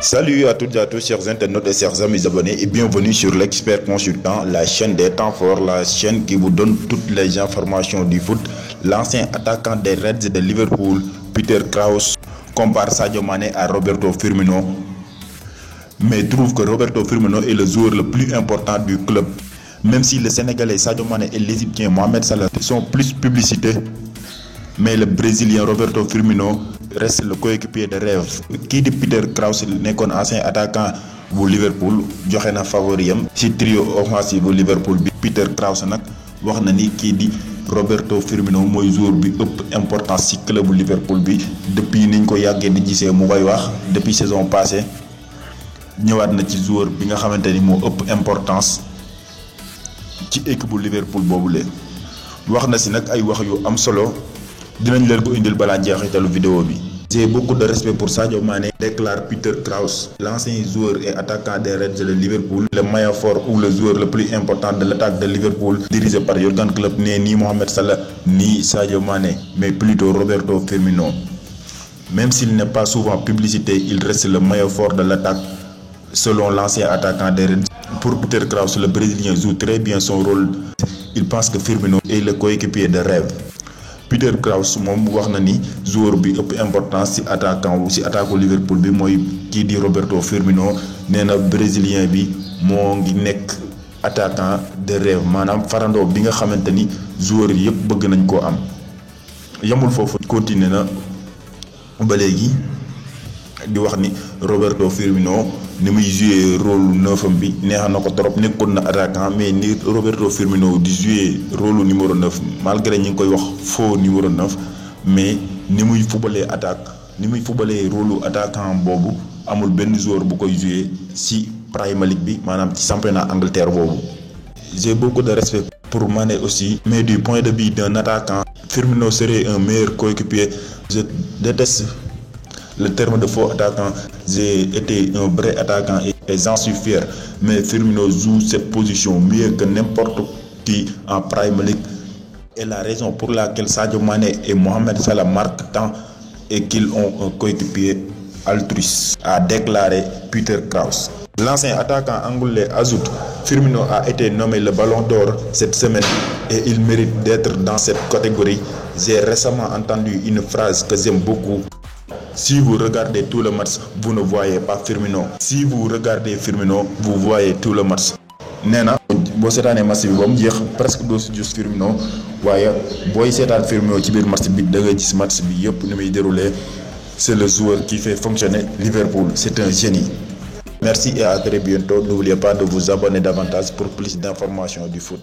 Salut à toutes et à tous, chers internautes et chers amis abonnés, et bienvenue sur l'Expert Consultant, la chaîne des temps forts, la chaîne qui vous donne toutes les informations du foot. L'ancien attaquant des Reds de Liverpool, Peter Crouch, compare Sadio Mané à Roberto Firmino, mais trouve que Roberto Firmino est le joueur le plus important du club. Même si le Sénégalais Sadio Mané et l'Égyptien Mohamed Salah sont plus publicités, mais le Brésilien Roberto Firmino reste le coéquipier de rêve. Kii di Peter Crouch nekkoon ancien attaquant bu Liverpool joxe na favori am ci trio offensif bu Liverpool bi. Peter Crouch nag wax na ni kii di Roberto Firmino mooy joueur bi ëpp importance ci club bu Liverpool bi depuis niñ ko yàggee di gisee mu koy wax depuis saison passée. Ñëwaat na ci joueur bi nga xamante ni moo ëpp importance ci équipe bu Liverpool boobule. wax na si nag ay wax yu am solo dinañ leen ko indil balaa jeexitalu vidéo bi. J'ai beaucoup de respect pour Sadio Mané, déclare Peter Crouch, l'ancien joueur et attaquant des Reds de Liverpool, le maillot fort ou le joueur le plus important de l'attaque de Liverpool, dirigé par Jürgen Klopp, n'est ni Mohamed Salah ni Sadio Mané, mais plutôt Roberto Firmino. Même s'il n'est pas souvent publicité, il reste le maillot fort de l'attaque, selon l'ancien attaquant des Reds. Pour Peter Crouch, le Brésilien joue très bien son rôle. Il pense que Firmino est le coéquipier de rêve. Peter Crouch moom wax na ni joueur bi ëpp importance ci attaquant ci attaque Liverpool bi mooy kii di Roberto Firmino. Nee na brésilien bi moo ngi nekk attaquant de rêve, maanaam farandoo bi nga xamante ni joueur yi yëpp bëgg nañ koo am. Yamul foofu, continué na ba léegi di wax ni Roberto Firmino ni muy jouer rôle neufam bi neex na ko trop. nekkoon na attaquant, mais ni Roberto Firmino di jouer rôle numéro 9 malgré ñi ngi koy wax faux numéro 9, mais ni muy fubalee attaque, ni muy fubalee rôle attaquant boobu amul benn joueur bu koy jouer ci Premier League bi, maanaam ci championnat Angleterre boobu. J'ai beaucoup de respect pour Mané aussi, mais du point de vue d'un attaquant, Firmino serait un meilleur coéquipier. Je déteste le terme de faux attaquant. J'ai été un vrai attaquant et j'en suis fier, mais Firmino joue cette position mieux que n'importe qui en Premier League, et la raison pour laquelle Sadio Mané et Mohamed Salah marquent tant est qu'ils ont un coéquipier altruiste, a déclaré Peter Crouch. L'ancien attaquant angolais ajoute: Firmino a été nommé le Ballon d'Or cette semaine et il mérite d'être dans cette catégorie. J'ai récemment entendu une phrase que j'aime beaucoup: si vous regardez tout le match, vous ne voyez pas Firmino. Si vous regardez Firmino, vous voyez tout le match. nee na boo seetaanee match bi ba mu jeex presque doo si gis Firmino, waaye booy seetaan Firmino ci biir match bi da ngay gis match bi yëpp ni muy déroulé. C'est le joueur qui fait fonctionner Liverpool. C'est un génie. Merci et à très bientôt. N'oubliez pas de vous abonner davantage pour plus d'informations du foot.